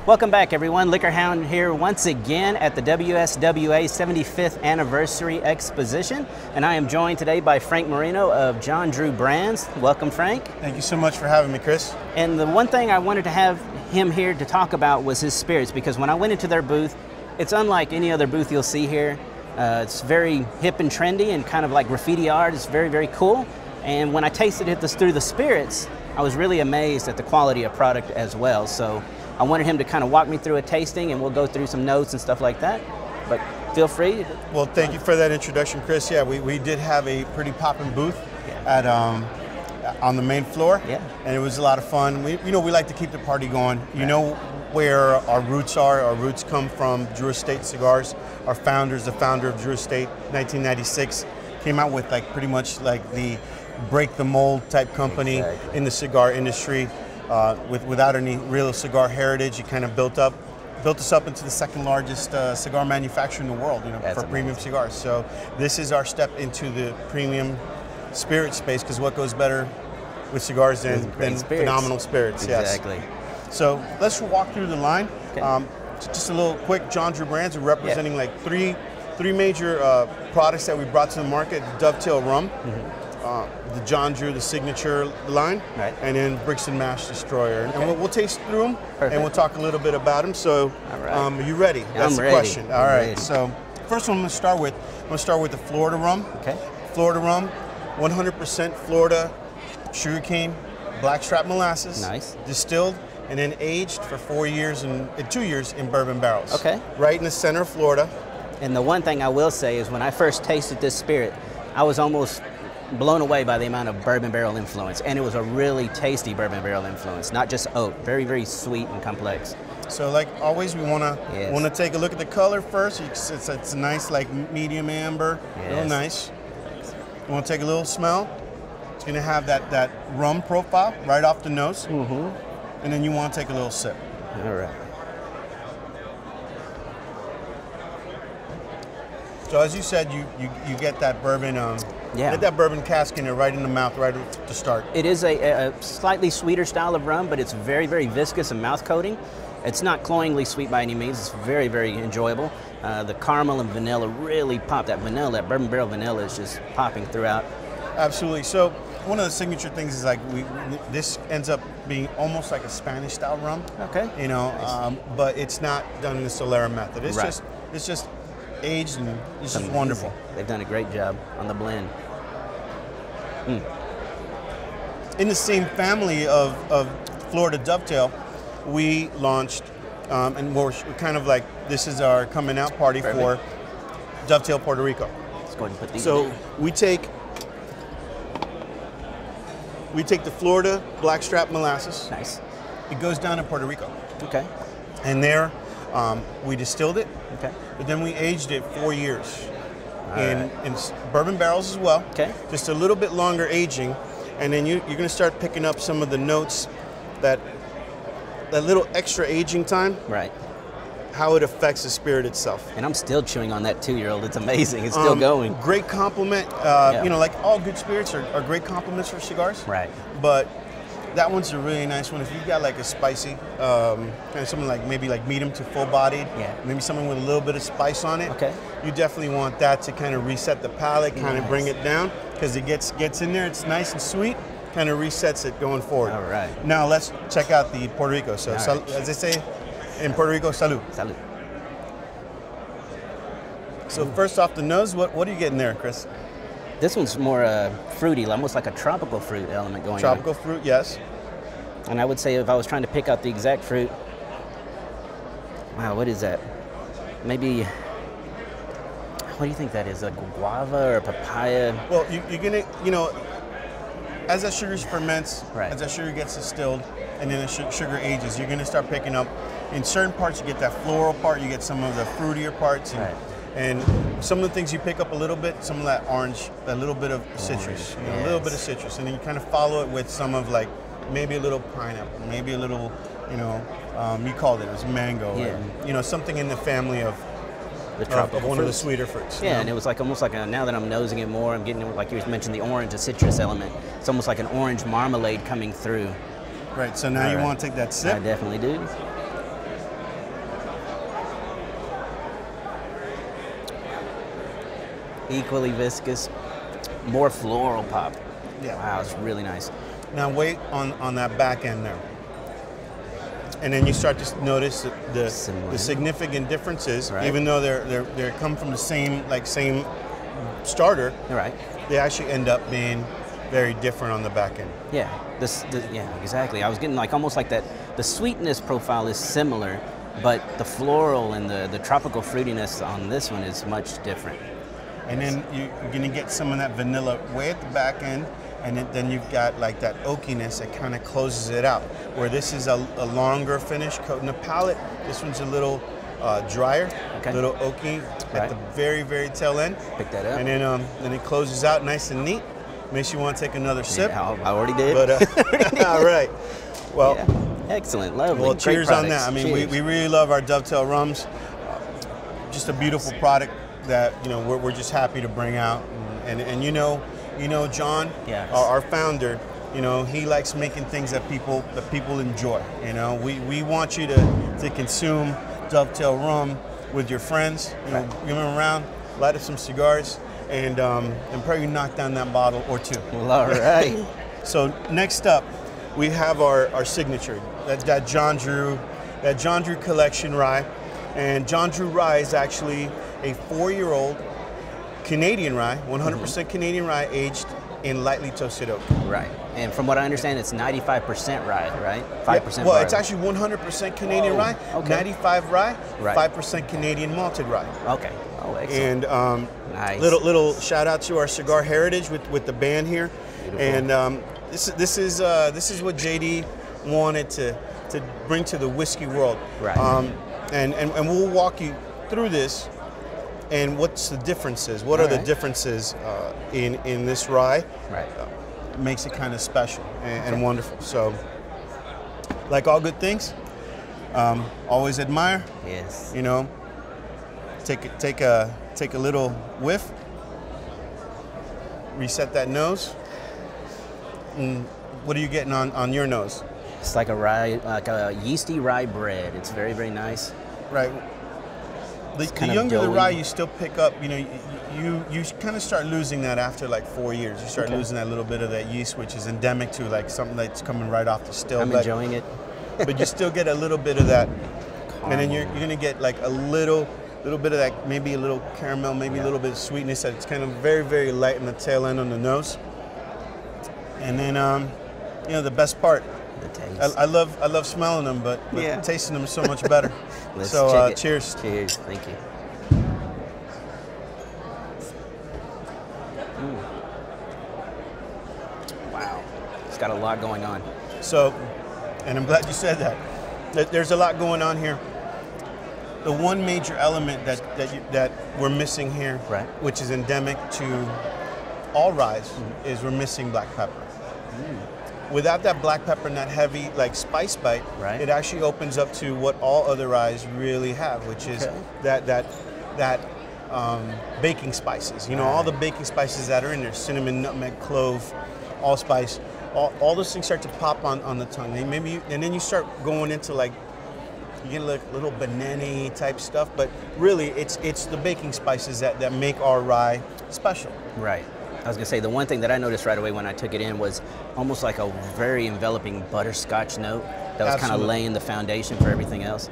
Welcome back, everyone. Liquor Hound here once again at the WSWA 75th Anniversary Exposition, and I am joined today by Frank Moreno of John Drew Brands. Welcome, Frank. Thank you so much for having me, Chris. And the one thing I wanted to have him here to talk about was his spirits, because when I went into their booth, it's unlike any other booth you'll see here. It's very hip and trendy and kind of like graffiti art. It's very, very cool. And when I tasted it through the spirits, I was really amazed at the quality of product as well. So I wanted him to kind of walk me through a tasting, and we'll go through some notes and stuff like that. But feel free. Well, thank you for that introduction, Chris. Yeah, we did have a pretty poppin' booth at on the main floor, and it was a lot of fun. We like to keep the party going. You know where our roots are. Our roots come from Drew Estate Cigars. Our founders, the founder of Drew Estate, 1996, came out with like pretty much like the break the mold type company in the cigar industry. Without any real cigar heritage, he kind of built us up into the second largest cigar manufacturer in the world, for premium cigars. So this is our step into the premium spirit space, because what goes better with cigars than phenomenal spirits? Exactly. Yes. So let's walk through the line. Okay. Just a little quick. John Drew Brands. We're representing like three major products that we brought to the market: Dovetail Rum. The John Drew, the signature line, and then Bricks and Mash Destroyer. Okay. And we'll taste through them, and we'll talk a little bit about them. So, are you ready? That's the question. All right. So, first one I'm going to start with the Florida rum. Okay. Florida rum, 100% Florida sugarcane, blackstrap molasses. Nice. Distilled and then aged for 4 years and 2 years in bourbon barrels. Okay. Right in the center of Florida. And the one thing I will say is, when I first tasted this spirit, I was almost blown away by the amount of bourbon barrel influence, and it was a really tasty bourbon barrel influence, not just oak. Very, very sweet and complex. So, like always, we want to take a look at the color first. It's a nice, like medium amber, real nice. You want to take a little smell. It's going to have that rum profile right off the nose, and then you want to take a little sip. All right. So as you said, you get that bourbon, get that bourbon cask in there right in the mouth, right at the start. It is a slightly sweeter style of rum, but it's very, very viscous and mouth coating. It's not cloyingly sweet by any means. It's very, very enjoyable. The caramel and vanilla really pop. That bourbon barrel vanilla is just popping throughout. Absolutely. So one of the signature things is like this ends up being almost like a Spanish style rum. Okay. But it's not done in the Solera method. It's just aged, and it's just wonderful. They've done a great job on the blend. In the same family of Florida Dovetail, we launched, and we're kind of like, this is our coming out party for Dovetail Puerto Rico. Let's go ahead and put these in. So we take the Florida blackstrap molasses. Nice. It goes down in Puerto Rico. Okay. And there, we distilled it. Okay. But then we aged it 4 years in bourbon barrels as well. Okay. Just a little bit longer aging, and then you're going to start picking up some of the notes, that little extra aging time. Right. How it affects the spirit itself. And I'm still chewing on that 2-year-old. It's amazing. It's still going. Great compliment. Like all good spirits are great compliments for cigars. Right. But that one's a really nice one. If you've got like a spicy, kind of something like maybe like medium to full bodied, maybe something with a little bit of spice on it, you definitely want that to kind of reset the palate, kind of bring it down, because it gets in there, it's nice and sweet, kind of resets it going forward. All right. Now let's check out the Puerto Rico. So as they say in Puerto Rico, salud. Salud. So first off the nose, what are you getting there, Chris? This one's more fruity, almost like a tropical fruit element going on. Tropical fruit, yes. And I would say, if I was trying to pick out the exact fruit, wow, what is that? Maybe, what do you think that is? A guava or papaya? Well, you're gonna, as that sugar ferments, as that sugar gets distilled, and then the sugar ages, you're gonna start picking up, in certain parts you get that floral part, you get some of the fruitier parts, and some of the things you pick up a little bit, some of that orange, a little bit of citrus, a little bit of citrus, and then you kind of follow it with some of like maybe a little pineapple, maybe a little, you called it was mango, and, something in the family of one of the sweeter fruits. Yeah, and it was like almost like now that I'm nosing it more, I'm getting, like you mentioned, the orange, a citrus element. It's almost like an orange marmalade coming through. Right. So now you want to take that sip. I definitely do. equally viscous, more floral pop. Yeah. Wow, it's really nice. Now wait on that back end there. And then you start to notice the significant differences, right. Even though they come from the same starter. Right. They actually end up being very different on the back end. Yeah, yeah, exactly. I was getting like almost like that. The sweetness profile is similar, but the floral and the tropical fruitiness on this one is much different. And then you're gonna get some of that vanilla way at the back end, and then you've got like that oakiness that kind of closes it out. Where this is a longer finish coat in the palate, this one's a little drier, a little oaky at the very, very tail end. Pick that up. And then it closes out nice and neat. Makes you want to take another sip. Yeah, I already did. But all right. Well, yeah. Excellent, lovely. Well, Great cheers products. on that. I mean, cheers. we really love our Dovetail rums. Just a beautiful product that we're just happy to bring out. And you know John, yes. our founder. He likes making things that people enjoy. We want you to consume Dovetail rum with your friends. Give them around, light up some cigars, and probably knock down that bottle or two. Well, all right. So next up, we have our signature, that John Drew Collection rye, and John Drew rye is actually a 4-year-old Canadian rye, 100% Canadian rye, aged in lightly toasted oak. Right. And from what I understand, it's 95% rye, right? 5% Well, barley. it's actually 100% Canadian rye, okay. 95 rye, Right. 5% Canadian malted rye. Okay. Oh, excellent. And nice. little shout out to our cigar heritage with the band here. Beautiful. And this is what JD wanted to bring to the whiskey world. Right. And we'll walk you through this. And what's the differences? What are the differences in this rye? Right. Makes it kind of special and wonderful. So, like all good things, always admire. Yes. Take a little whiff. Reset that nose. And what are you getting on your nose? It's like a yeasty rye bread. It's very, very nice. Right. The younger the rye you still pick up, you kind of start losing that after like 4 years. You start losing that little bit of that yeast, which is endemic to like something that's coming right off the still. I'm enjoying it. But you still get a little bit of that, Caramel. and then you're gonna get like a little bit of that, maybe a little caramel, maybe a little bit of sweetness. That's kind of very, very light in the tail end on the nose. And then the best part. The taste. I love smelling them, but tasting them is so much better. Let's check it. Cheers. Cheers. Thank you. Wow. It's got a lot going on. So, and I'm glad you said that. There's a lot going on here. The one major element that we're missing here, right, which is endemic to all rye, is we're missing black pepper. Without that black pepper and that heavy like spice bite, it actually opens up to what all other ryes really have, which is that baking spices. All the baking spices that are in there: cinnamon, nutmeg, clove, allspice. All those things start to pop on the tongue. And then you start going into like, you get like little banana-y type stuff, but really it's the baking spices that make our rye special. Right. I was going to say, the one thing that I noticed right away when I took it in was almost like a very enveloping butterscotch note that was kind of laying the foundation for everything else.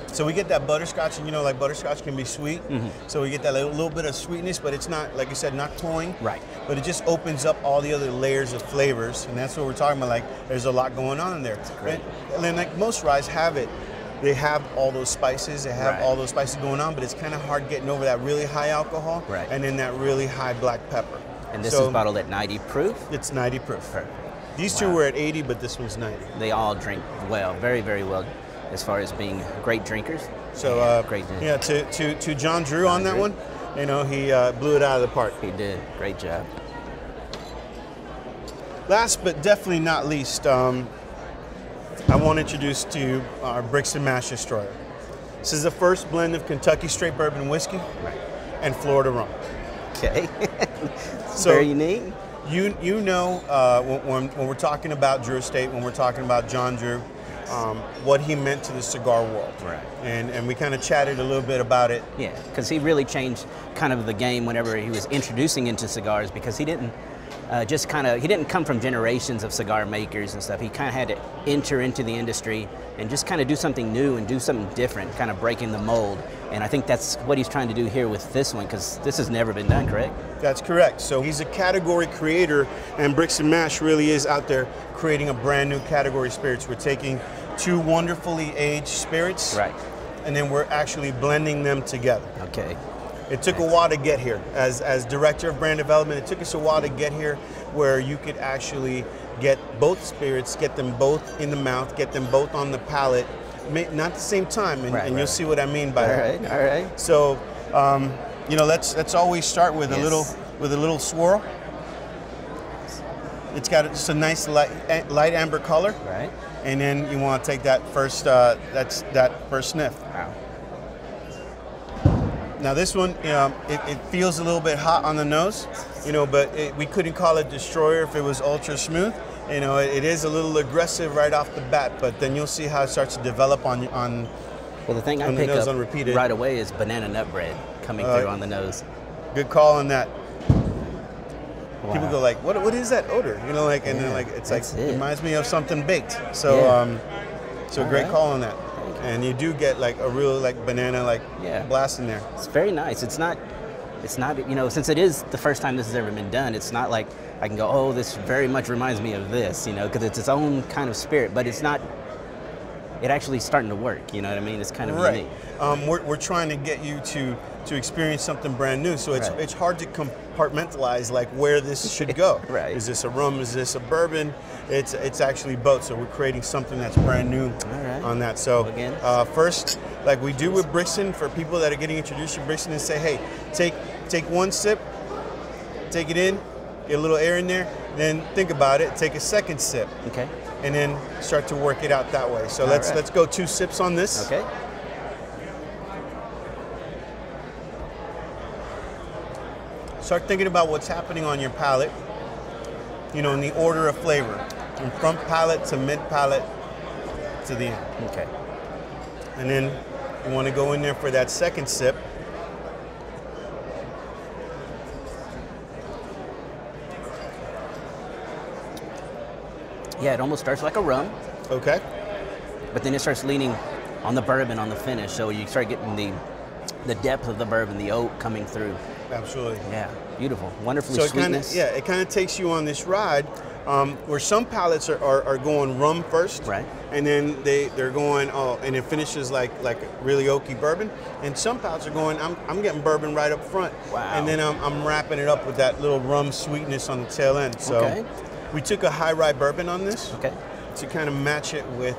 So we get that butterscotch, and like butterscotch can be sweet. So we get that little bit of sweetness, but it's not, like you said, not cloying. Right. But it just opens up all the other layers of flavors, and that's what we're talking about. Like, there's a lot going on in there. That's great. And then like most ryes have it. They have all those spices, they have all those spices going on, but it's kind of hard getting over that really high alcohol and then that really high black pepper. And this is bottled at 90 proof? It's 90 proof. Perfect. These two were at 80, but this one's 90. They all drink well, very, very well, as far as being great drinkers. So, great yeah, to John Drew on that one, he blew it out of the park. He did. Great job. Last but definitely not least, I want to introduce to you our Brix and Mash Destroyer. This is the first blend of Kentucky straight bourbon whiskey and Florida rum. Okay. So very unique. When we're talking about Drew Estate, when we're talking about John Drew, what he meant to the cigar world. Right. And we kind of chatted a little bit about it. Yeah, because he really changed kind of the game whenever he was introducing into cigars, because he didn't he didn't come from generations of cigar makers and stuff. He kind of had to enter into the industry and just kind of do something new and do something different, kind of breaking the mold. And I think that's what he's trying to do here with this one, because this has never been done, correct? That's correct. So he's a category creator, and Bricks and Mash really is out there creating a brand new category of spirits. We're taking two wonderfully aged spirits, right, and then we're actually blending them together. Okay. It took a while to get here. As director of brand development, it took us a while to get here where you could actually get both spirits, get them both in the mouth, get them both on the palate, not at the same time, and you'll see what I mean by that. All right. So, you know, let's always start with a little swirl. It's got just a nice light amber color, right? And then you want to take that first that first sniff. Wow. Now this one, it feels a little bit hot on the nose, you know, but we couldn't call it Destroyer if it was ultra smooth. You know, it is a little aggressive right off the bat, but then you'll see how it starts to develop on. Well, the thing I pick up right away is banana nut bread coming through on the nose. Good call on that. Wow. People go like, "What is that odor?" You know, like, and then like it reminds me of something baked. So, so great call on that. And you do get like a real like banana blast in there. It's very nice. It's not, you know, since it is the first time this has ever been done, it's not like I can go, oh, this very much reminds me of this, you know, because it's its own kind of spirit, but it's not, it actually is starting to work, you know what I mean? It's kind of unique. We're trying to get you to experience something brand new, so it's hard to compartmentalize like where this should go. Right. Is this a rum? Is this a bourbon? It's actually both, so we're creating something that's brand new on that. So first, like we do with Brixton, for people that are getting introduced to Brixton, and say, hey, take one sip, take it in, get a little air in there, then think about it, take a second sip. Okay. And then start to work it out that way. So let's go 2 sips on this. Okay. Start thinking about what's happening on your palate, you know, in the order of flavor, from front palate to mid palate to the end. Okay. And then you want to go in there for that second sip. Yeah, it almost starts like a rum. Okay. But then it starts leaning on the bourbon on the finish, so you start getting the depth of the bourbon, the oak coming through. Absolutely. Yeah, beautiful, wonderfully so sweetness. It kind of takes you on this ride where some palates are going rum first, right? And then they're going and it finishes like really oaky bourbon. And some palates are going, I'm getting bourbon right up front, wow. And then I'm wrapping it up with that little rum sweetness on the tail end. So we took a high rye bourbon on this, to kind of match it with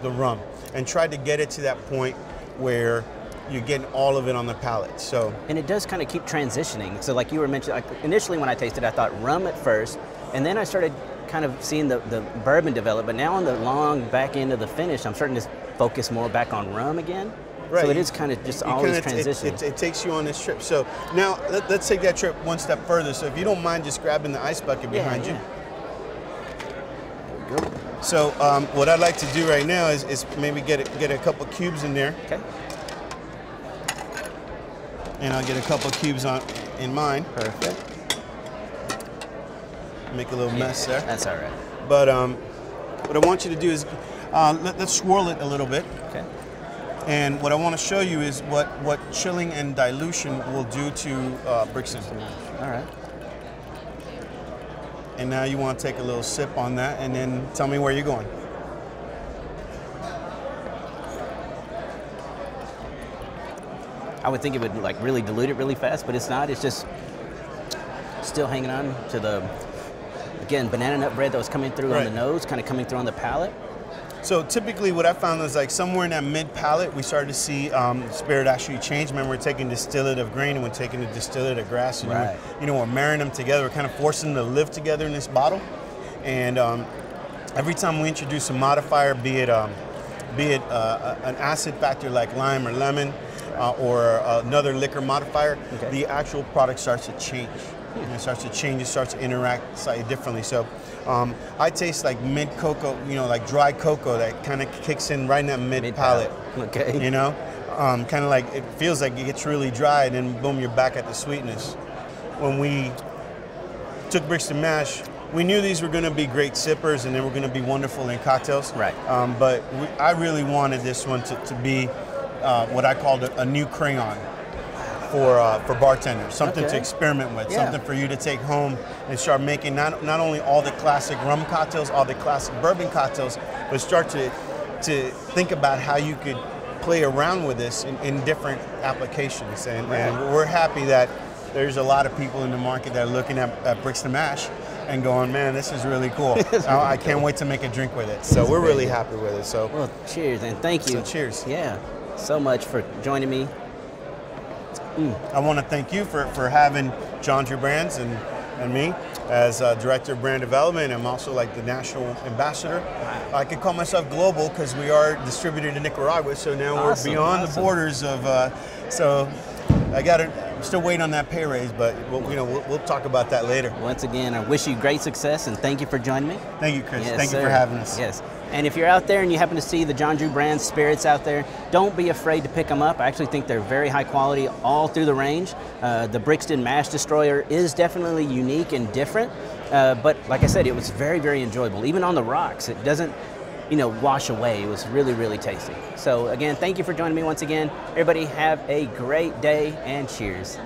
the rum, and tried to get it to that point where you're getting all of it on the palate. So, and it does kind of keep transitioning. So like you were mentioning, like initially when I tasted, I thought rum at first, and then I started kind of seeing the bourbon develop. But now on the long back end of the finish, I'm starting to focus more back on rum again. Right. So it is kind of just always transitioning. It takes you on this trip. So now let's take that trip one step further. So if you don't mind just grabbing the ice bucket behind you. There we go. So what I'd like to do right now is maybe get a couple cubes in there. Okay. And I'll get a couple cubes in mine. Perfect. Make a little mess there. That's all right. But what I want you to do is let's swirl it a little bit. Okay. And what I want to show you is what chilling and dilution will do to Brixton. All right. And now you want to take a little sip on that, and then tell me where you're going. I would think it would like really dilute it really fast, but it's not. It's just still hanging on to the, again, banana nut bread that was coming through on the nose, kind of coming through on the palate. So typically what I found was like somewhere in that mid palate, we started to see spirit actually change. Remember, we're taking distillate of grain and we're taking the distillate of grass. And we're marrying them together. We're kind of forcing them to live together in this bottle. And every time we introduce a modifier, be it an acid factor like lime or lemon, or another liquor modifier, the actual product starts to change. and it starts to change, it starts to interact slightly differently. So I taste like mid cocoa, you know, like dry cocoa that kind of kicks in right in that mid palate. Okay. You know, kind of like it feels like it gets really dry, and then boom, you're back at the sweetness. When we took Brixton Mash, we knew these were going to be great sippers and they were going to be wonderful in cocktails. Right. But I really wanted this one to be what I called a new crayon for bartenders, something to experiment with, something for you to take home and start making not only all the classic rum cocktails, all the classic bourbon cocktails, but start to think about how you could play around with this in different applications. And we're happy that there's a lot of people in the market that are looking at Brixton Mash and going, man, this is really cool. I can't wait to make a drink with it. So we're really happy with it. So well, cheers and thank you. So cheers. Yeah, so much for joining me. I want to thank you for having John Drew Brands and me as Director of Brand Development. I'm also like the National Ambassador. I could call myself global because we are distributed in Nicaragua, so now we're beyond the borders of, so I'm still waiting on that pay raise, but we'll talk about that later. Once again, I wish you great success and thank you for joining me. Thank you, Chris. Yes, thank you for having us. Yes. And if you're out there and you happen to see the John Drew Brand spirits out there, don't be afraid to pick them up. I actually think they're very high quality all through the range. The Brixton Mash Destroyer is definitely unique and different, but like I said, it was very, very enjoyable. Even on the rocks, it doesn't wash away. It was really, really tasty. So again, thank you for joining me once again. Everybody have a great day and cheers.